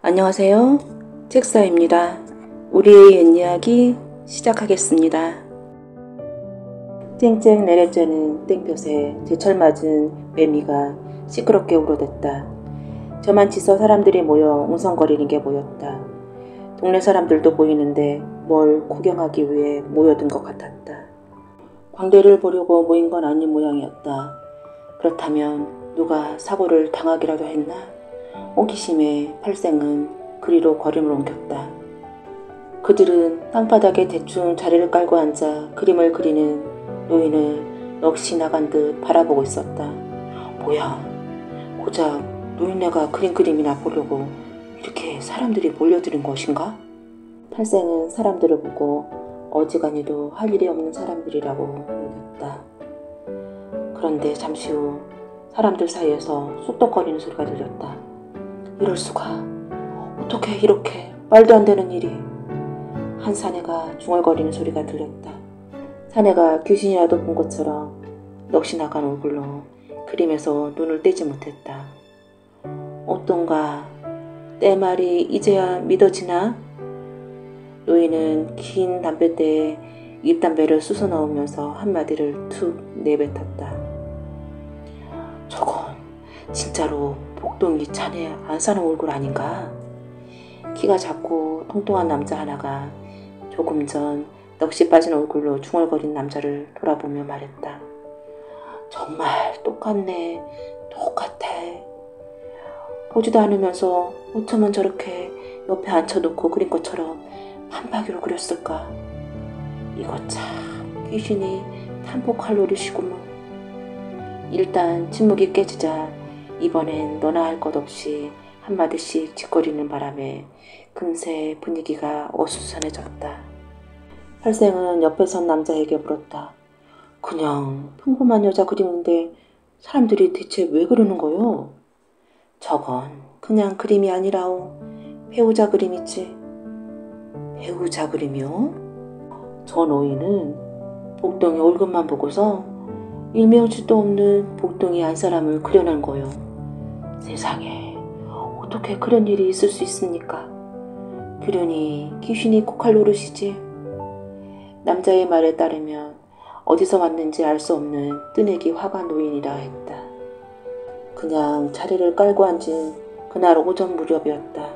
안녕하세요. 책사입니다. 우리의 옛 이야기 시작하겠습니다. 쨍쨍 내려쬐는 땡볕에 제철 맞은 매미가 시끄럽게 울어댔다. 저만치서 사람들이 모여 웅성거리는 게 보였다. 동네 사람들도 보이는데 뭘 구경하기 위해 모여든 것 같았다. 광대를 보려고 모인 건 아닌 모양이었다. 그렇다면 누가 사고를 당하기라도 했나? 호기심에 팔생은 그리로 걸음을 옮겼다. 그들은 땅바닥에 대충 자리를 깔고 앉아 그림을 그리는 노인을 넋이 나간 듯 바라보고 있었다. 뭐야, 고작 노인네가 그린 그림이나 보려고 이렇게 사람들이 몰려드는 것인가? 팔생은 사람들을 보고 어지간히도 할 일이 없는 사람들이라고 여겼다. 그런데 잠시 후 사람들 사이에서 쑥덕거리는 소리가 들렸다. 이럴 수가. 어떻게 이렇게 말도 안 되는 일이. 한 사내가 중얼거리는 소리가 들렸다. 사내가 귀신이라도 본 것처럼 넋이 나간 얼굴로 그림에서 눈을 떼지 못했다. 어떤가 내 말이 이제야 믿어지나? 노인은 긴 담뱃대에 입담배를 쑤서 넣으면서 한마디를 툭 내뱉었다. 저건 진짜로 복동이 자네 안 사는 얼굴 아닌가? 키가 작고 통통한 남자 하나가 조금 전 넋이 빠진 얼굴로 중얼거린 남자를 돌아보며 말했다. 정말 똑같네. 똑같아. 보지도 않으면서 어쩌면 저렇게 옆에 앉혀놓고 그린 것처럼 판박이로 그렸을까? 이거 참 귀신이 탄복할 노릇이구먼. 일단 침묵이 깨지자 이번엔 너나 할 것 없이 한마디씩 짓거리는 바람에 금세 분위기가 어수선해졌다. 팔생은 옆에 선 남자에게 물었다. 그냥 평범한 여자 그림인데 사람들이 대체 왜 그러는 거요? 저건 그냥 그림이 아니라오. 배우자 그림이지. 배우자 그림이요? 저 노인은 복동이 얼굴만 보고서 일매우지도 없는 복동이 한 사람을 그려낸 거요. 세상에 어떻게 그런 일이 있을 수 있습니까? 그러니 귀신이 꼭 할 노릇이지. 남자의 말에 따르면 어디서 왔는지 알 수 없는 뜨내기 화가 노인이라 했다. 그냥 자리를 깔고 앉은 그날 오전 무렵이었다.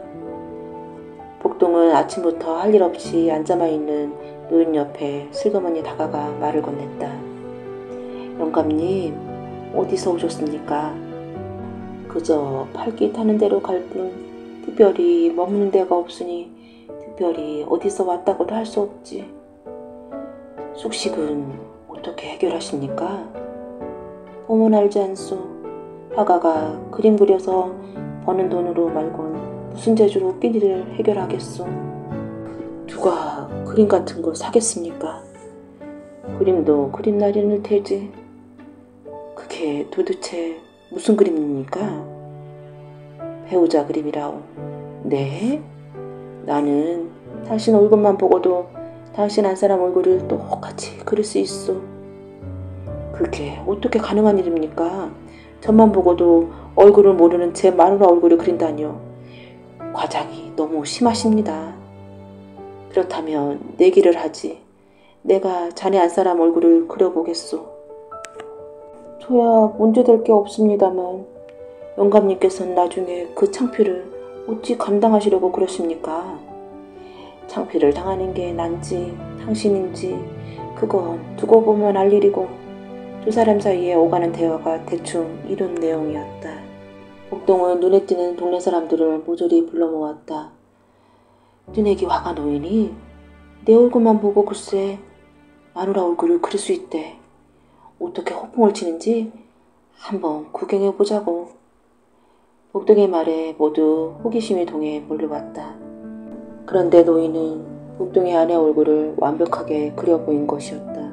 복동은 아침부터 할 일 없이 앉아만 있는 노인 옆에 슬그머니 다가가 말을 건넸다. 영감님, 어디서 오셨습니까? 그저 팔기 타는 대로 갈 뿐 특별히 머무는 데가 없으니 특별히 어디서 왔다고도 할 수 없지. 숙식은 어떻게 해결하십니까? 보면 알지 않소. 화가가 그림 그려서 버는 돈으로 말곤 무슨 재주로 끼니를 해결하겠소. 누가 그림 같은 걸 사겠습니까? 그림도 그림 날리는 테지. 그게 도대체 무슨 그림입니까? 배우자 그림이라오. 네? 나는 당신 얼굴만 보고도 당신 한 사람 얼굴을 똑같이 그릴 수 있어. 그게 어떻게 가능한 일입니까? 저만 보고도 얼굴을 모르는 제 마누라 얼굴을 그린다니요. 과장이 너무 심하십니다. 그렇다면 내기를 하지. 내가 자네 한 사람 얼굴을 그려보겠소. 저야 문제될 게 없습니다만 영감님께서는 나중에 그 창피를 어찌 감당하시려고 그러십니까? 창피를 당하는 게 난지 당신인지 그건 두고 보면 알 일이고. 두 사람 사이에 오가는 대화가 대충 이런 내용이었다. 복동은 눈에 띄는 동네 사람들을 모조리 불러 모았다. 뜨내기 화가 노인이 내 얼굴만 보고 글쎄 마누라 얼굴을 그릴 수 있대. 어떻게 허풍을 치는지 한번 구경해보자고. 복동의 말에 모두 호기심이 동해 몰려왔다. 그런데 노인은 복동의 아내 얼굴을 완벽하게 그려 보인 것이었다.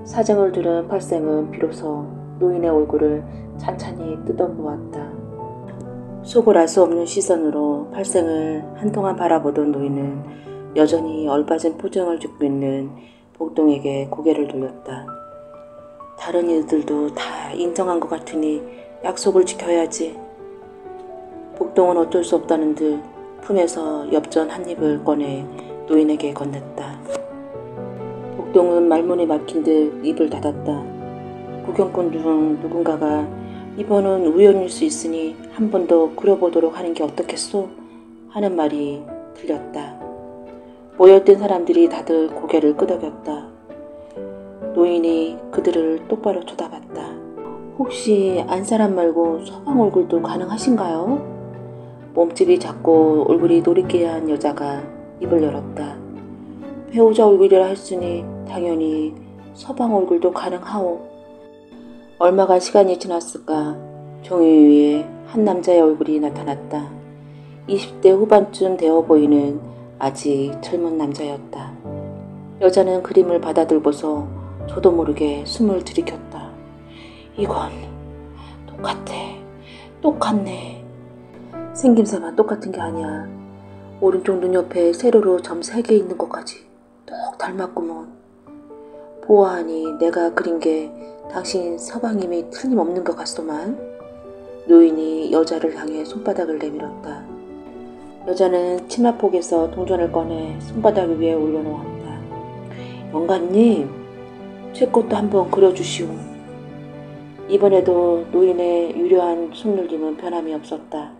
사정을 들은 팔생은 비로소 노인의 얼굴을 찬찬히 뜯어보았다. 속을 알 수 없는 시선으로 팔생을 한동안 바라보던 노인은 여전히 얼빠진 표정을 짓고 있는 복동에게 고개를 돌렸다. 다른 일들도 다 인정한 것 같으니 약속을 지켜야지. 복동은 어쩔 수 없다는 듯 품에서 엽전 한 입을 꺼내 노인에게 건넸다. 복동은 말문이 막힌 듯 입을 닫았다. 구경꾼 중 누군가가 이번은 우연일 수 있으니 한 번 더 그려보도록 하는 게 어떻겠소? 하는 말이 들렸다. 모여있던 사람들이 다들 고개를 끄덕였다. 노인이 그들을 똑바로 쳐다봤다. 혹시 안 사람 말고 서방 얼굴도 가능하신가요? 몸집이 작고 얼굴이 노리끼한 여자가 입을 열었다. 배우자 얼굴이라 했으니 당연히 서방 얼굴도 가능하오. 얼마간 시간이 지났을까 종이 위에 한 남자의 얼굴이 나타났다. 20대 후반쯤 되어 보이는 아직 젊은 남자였다. 여자는 그림을 받아들고서 저도 모르게 숨을 들이켰다. 이건 똑같네. 생김새만 똑같은 게 아니야. 오른쪽 눈 옆에 세로로 점 3개 있는 것까지 똑 닮았구먼. 보아하니 내가 그린 게 당신 서방님이 틀림없는 것 같소만. 노인이 여자를 향해 손바닥을 내밀었다. 여자는 치마폭에서 동전을 꺼내 손바닥 위에 올려놓았다. 영감님, 제 것도 한번 그려주시오. 이번에도 노인의 유려한 손놀림은 변함이 없었다.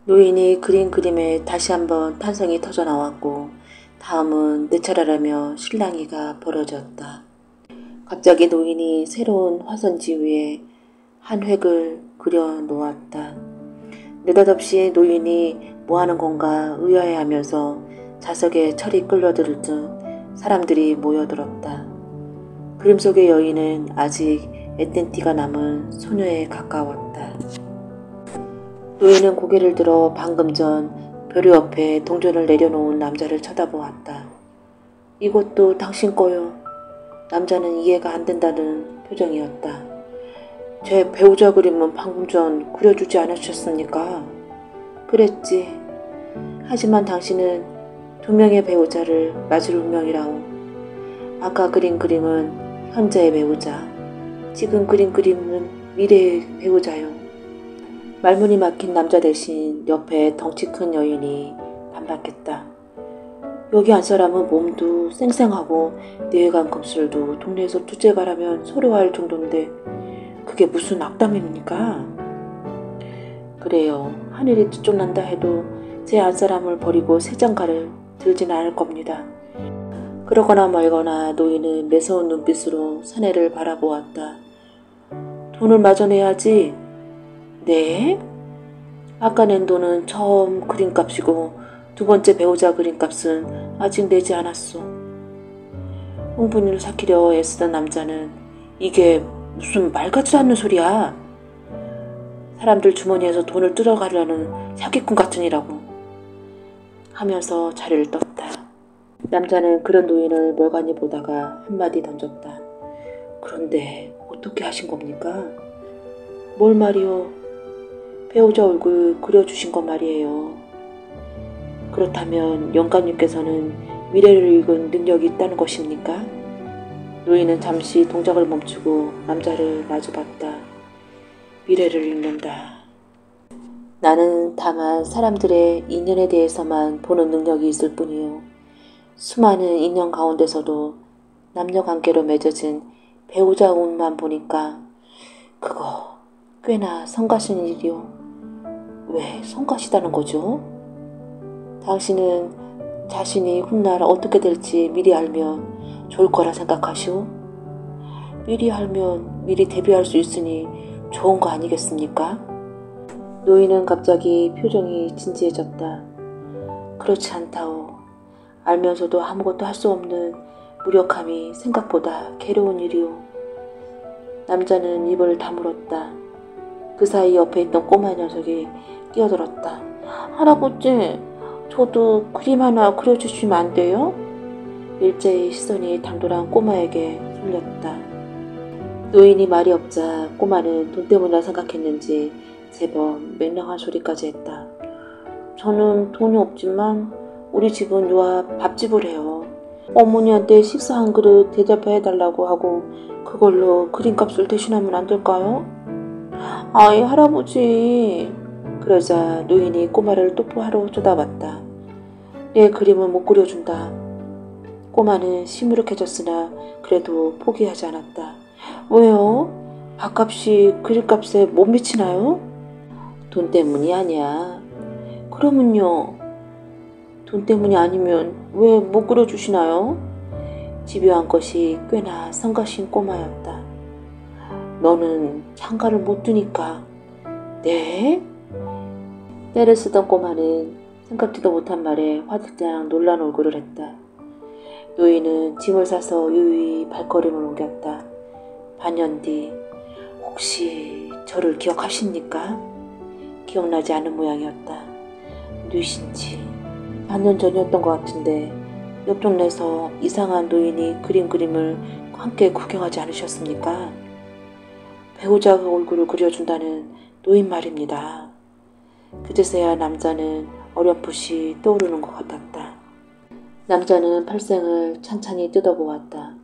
노인이 그린 그림에 다시 한번 탄성이 터져나왔고 다음은 내 차례라며 실랑이가 벌어졌다. 갑자기 노인이 새로운 화선지 위에 한 획을 그려 놓았다. 느닷없이 노인이 뭐하는 건가 의아해하면서 좌석에 철이 끌려들 듯 사람들이 모여들었다. 그림 속의 여인은 아직 애띤 띠가 남은 소녀에 가까웠다. 노인은 고개를 들어 방금 전 벼루 옆에 동전을 내려놓은 남자를 쳐다보았다. 이것도 당신 거요. 남자는 이해가 안 된다는 표정이었다. 제 배우자 그림은 방금 전 그려주지 않으셨습니까? 그랬지. 하지만 당신은 2명의 배우자를 맞을 운명이라오. 아까 그린 그림은 현재의 배우자, 지금 그린 그림은 미래의 배우자요. 말문이 막힌 남자 대신 옆에 덩치 큰 여인이 반박했다. 여기 한 사람은 몸도 쌩쌩하고 뇌관 검술도 동네에서 두째가라면 소려할 정도인데 그게 무슨 악담입니까? 그래요. 하늘이 두쪽난다 해도 제 한 사람을 버리고 새 장가를 들지는 않을 겁니다. 그러거나 말거나 노인은 매서운 눈빛으로 사내를 바라보았다. 돈을 마저 내야지. 네? 아까 낸 돈은 처음 그림값이고 2번째 배우자 그림값은 아직 내지 않았소. 흥분을 삭히려 애쓰던 남자는 이게 무슨 말 같지도 않는 소리야. 사람들 주머니에서 돈을 뜯어가려는 사기꾼 같으니라고 하면서 자리를 떴다. 남자는 그런 노인을 멀가니 보다가 한마디 던졌다. 그런데 어떻게 하신 겁니까? 뭘 말이요? 배우자 얼굴 그려주신 것 말이에요. 그렇다면 영감님께서는 미래를 읽은 능력이 있다는 것입니까? 노인은 잠시 동작을 멈추고 남자를 마주봤다. 미래를 읽는다. 나는 다만 사람들의 인연에 대해서만 보는 능력이 있을 뿐이요. 수많은 인연 가운데서도 남녀관계로 맺어진 배우자 운만 보니까 그거 꽤나 성가신 일이요. 왜 성가시다는 거죠? 당신은 자신이 훗날 어떻게 될지 미리 알면 좋을 거라 생각하시오? 미리 알면 미리 대비할 수 있으니 좋은 거 아니겠습니까? 노인은 갑자기 표정이 진지해졌다. 그렇지 않다오. 알면서도 아무것도 할 수 없는 무력함이 생각보다 괴로운 일이오. 남자는 입을 다물었다. 그 사이 옆에 있던 꼬마 녀석이 끼어들었다. 할아버지, 저도 그림 하나 그려주시면 안 돼요? 일제히 시선이 당돌한 꼬마에게 쏠렸다. 노인이 말이 없자 꼬마는 돈 때문이라 생각했는지 제법 맹랑한 소리까지 했다. 저는 돈이 없지만 우리 집은 요앞 밥집을 해요. 어머니한테 식사 한 그릇 대접해달라고 하고 그걸로 그림값을 대신하면 안 될까요? 아이 할아버지, 그러자 노인이 꼬마를 뽀뽀하러 쳐다봤다. 내 그림은 못 그려준다. 꼬마는 시무룩해졌으나 그래도 포기하지 않았다. 왜요? 밥값이 그릇값에 못 미치나요? 돈 때문이 아니야. 그러면요? 돈 때문이 아니면 왜 못 그려주시나요? 집요한 것이 꽤나 성가신 꼬마였다. 너는 창가를 못 두니까. 네? 때를 쓰던 꼬마는 생각지도 못한 말에 화들짝 놀란 얼굴을 했다. 노인은 짐을 싸서 유유히 발걸음을 옮겼다. 반년 뒤 혹시 저를 기억하십니까? 기억나지 않는 모양이었다. 누이신지 반년 전이었던 것 같은데 옆 동네에서 이상한 노인이 그림을 함께 구경하지 않으셨습니까? 배우자 얼굴을 그려준다는 노인 말입니다. 그제서야 남자는 어렴풋이 떠오르는 것 같았다. 남자는 팔생을 찬찬히 뜯어보았다.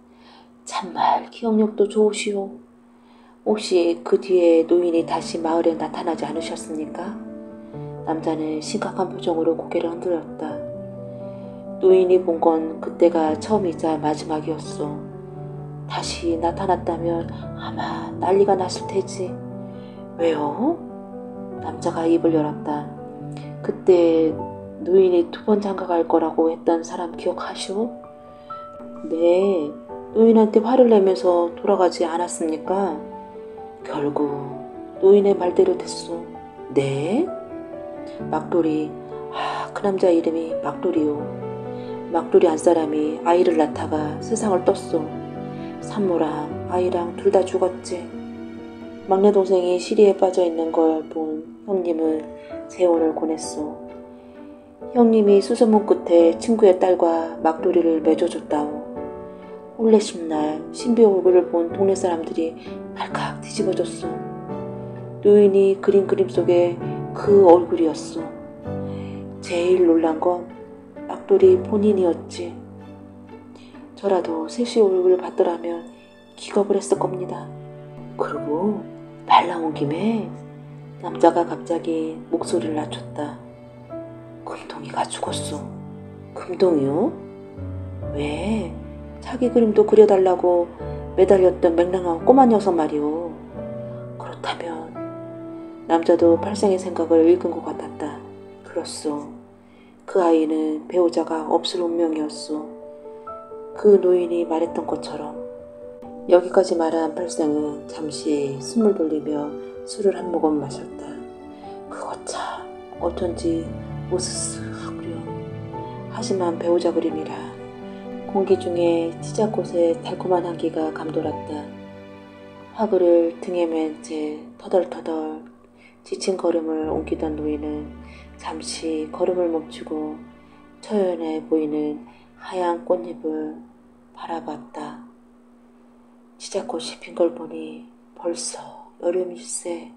참말 기억력도 좋으시오. 혹시 그 뒤에 노인이 다시 마을에 나타나지 않으셨습니까? 남자는 심각한 표정으로 고개를 흔들었다. 노인이 본 건 그때가 처음이자 마지막이었어. 다시 나타났다면 아마 난리가 났을 테지. 왜요? 남자가 입을 열었다. 그때 노인이 2번 장가갈 거라고 했던 사람 기억하시오? 네, 노인한테 화를 내면서 돌아가지 않았습니까? 결국 노인의 말대로 됐소. 네? 막돌이, 그 남자 이름이 막돌이요. 막돌이 한 사람이 아이를 낳다가 세상을 떴소. 산모랑 아이랑 둘 다 죽었지. 막내 동생이 시리에 빠져 있는 걸 본 형님은 재혼을 권했소. 형님이 수소문 끝에 친구의 딸과 막돌이를 맺어줬다오. 혼례식날 신비 얼굴을 본 동네 사람들이 발칵 뒤집어졌소. 노인이 그린 그림 속에 그 얼굴이었소. 제일 놀란 건 막돌이 본인이었지. 저라도 셋이 얼굴을 봤더라면 기겁을 했을 겁니다. 그리고 말 나온 김에 남자가 갑자기 목소리를 낮췄다. 금동이가 죽었어. 금동이요? 왜? 자기 그림도 그려달라고 매달렸던 맹랑한 꼬마 녀석 말이오. 그렇다면 남자도 팔생의 생각을 읽은 것 같았다. 그렇소. 그 아이는 배우자가 없을 운명이었소. 그 노인이 말했던 것처럼. 여기까지 말한 팔생은 잠시 숨을 돌리며 술을 한 모금 마셨다. 그거 참 어쩐지 으스스하구려. 하지만 배우자 그림이라. 공기 중에 치자꽃의 달콤한 향기가 감돌았다. 화그를 등에 맨 채 터덜터덜 지친 걸음을 옮기던 노인은 잠시 걸음을 멈추고 처연해 보이는 하얀 꽃잎을 바라봤다. 치자꽃이 핀 걸 보니 벌써 여름일세.